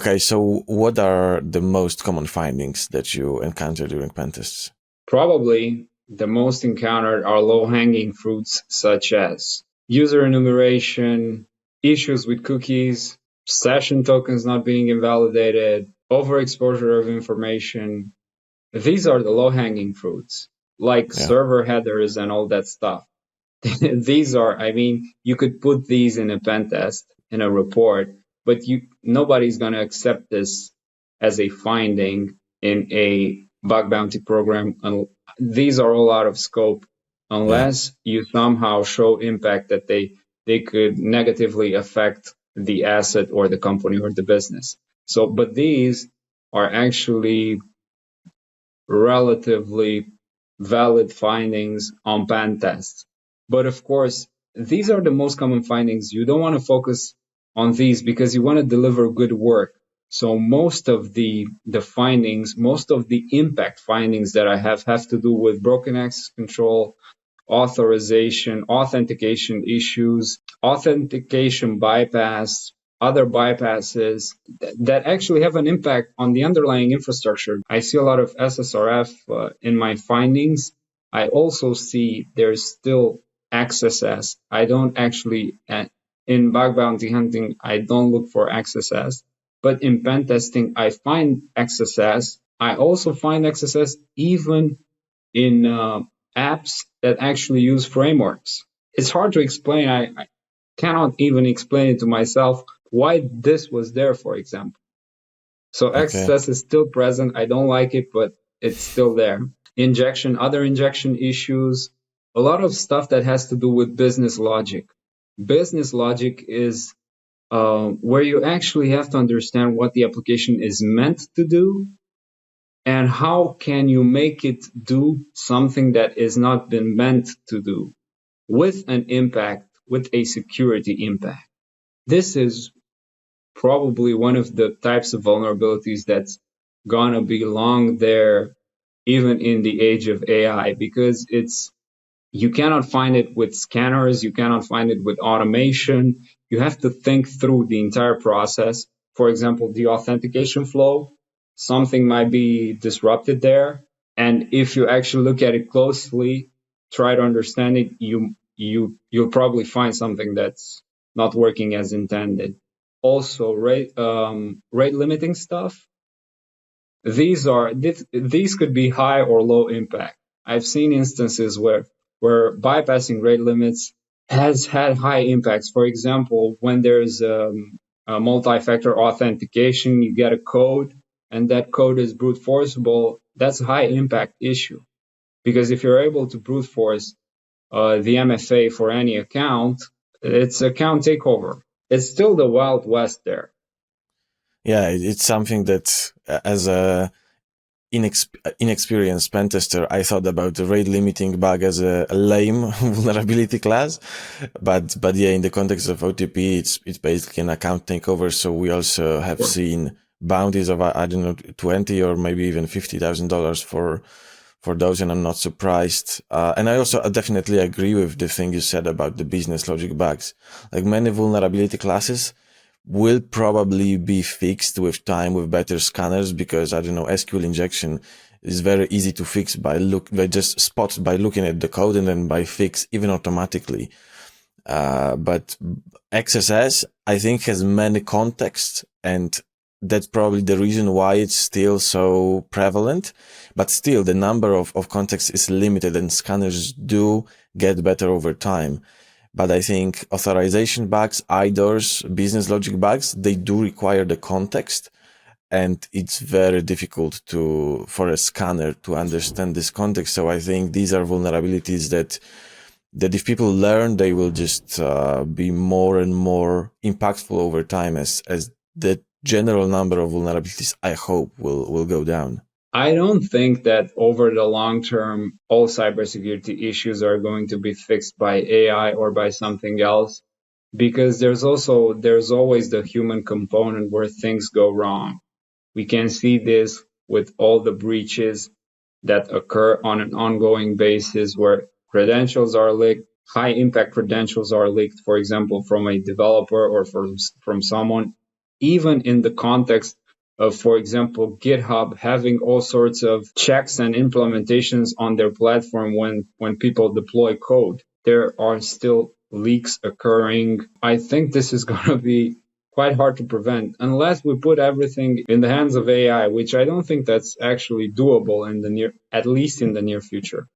Okay, so what are the most common findings that you encounter during pen tests? Probably the most encountered are low-hanging fruits such as user enumeration, issues with cookies, session tokens not being invalidated, overexposure of information. These are the low-hanging fruits, like Yeah, server headers and all that stuff. These are, I mean, you could put these in a pen test, in a report, but nobody's going to accept this as a finding in a bug bounty program. And these are all out of scope yeah, unless you somehow show impact that they could negatively affect the asset or the company or the business. So, but these are actually relatively valid findings on pen tests. But of course, these are the most common findings. You don't want to focus on these because you want to deliver good work. So most of the findings, most of the impact findings that I have to do with broken access control, authorization, authentication issues, authentication bypass, other bypasses that actually have an impact on the underlying infrastructure. I see a lot of SSRF in my findings. I also see there's still XSS. I don't actually, in bug bounty hunting, I don't look for XSS. But in pen testing, I find XSS. I also find XSS even in apps that actually use frameworks. It's hard to explain. I cannot even explain it to myself why this was there, for example. So okay. XSS is still present. I don't like it, but it's still there. Injection, other injection issues, a lot of stuff that has to do with business logic. Business logic is where you actually have to understand what the application is meant to do and how can you make it do something that is not been meant to do with an impact, with a security impact. This is probably one of the types of vulnerabilities that's gonna be long there even in the age of AI because you cannot find it with scanners, you cannot find it with automation. You have to think through the entire process. For example, the authentication flow, something might be disrupted there. And if you actually look at it closely, try to understand it, you'll probably find something that's not working as intended. Also, rate limiting stuff. These could be high or low impact. I've seen instances where bypassing rate limits has had high impacts. For example, when there's a multi-factor authentication, you get a code, and that code is brute forceable. That's a high impact issue because if you're able to brute force the MFA for any account, it's account takeover. It's still the Wild West there. Yeah, it's something that as a inexperienced pen tester, I thought about the rate limiting bug as a lame vulnerability class, but yeah, in the context of OTP, it's basically an account takeover. So we also have seen bounties of I don't know 20 or maybe even $50,000 for those, and I'm not surprised. And I also definitely agree with the thing you said about the business logic bugs. Like many vulnerability classes will probably be fixed with time with better scanners because I don't know, SQL injection is very easy to fix by just spot by looking at the code and then by fix even automatically. But XSS I think has many contexts, and that's probably the reason why it's still so prevalent. But still the number of contexts is limited and scanners do get better over time. But I think authorization bugs, IDORs, business logic bugs, they do require the context. And it's very difficult for a scanner to understand this context. So I think these are vulnerabilities that if people learn, they will just be more and more impactful over time as the general number of vulnerabilities, I hope, will go down. I don't think that over the long term, all cybersecurity issues are going to be fixed by AI or by something else, because there's always the human component where things go wrong. We can see this with all the breaches that occur on an ongoing basis where credentials are leaked, high impact credentials are leaked, for example, from a developer or from someone even in the context of, for example, GitHub having all sorts of checks and implementations on their platform when people deploy code. There are still leaks occurring. I think this is going to be quite hard to prevent unless we put everything in the hands of AI, which I don't think that's actually doable in the near, at least in the near future.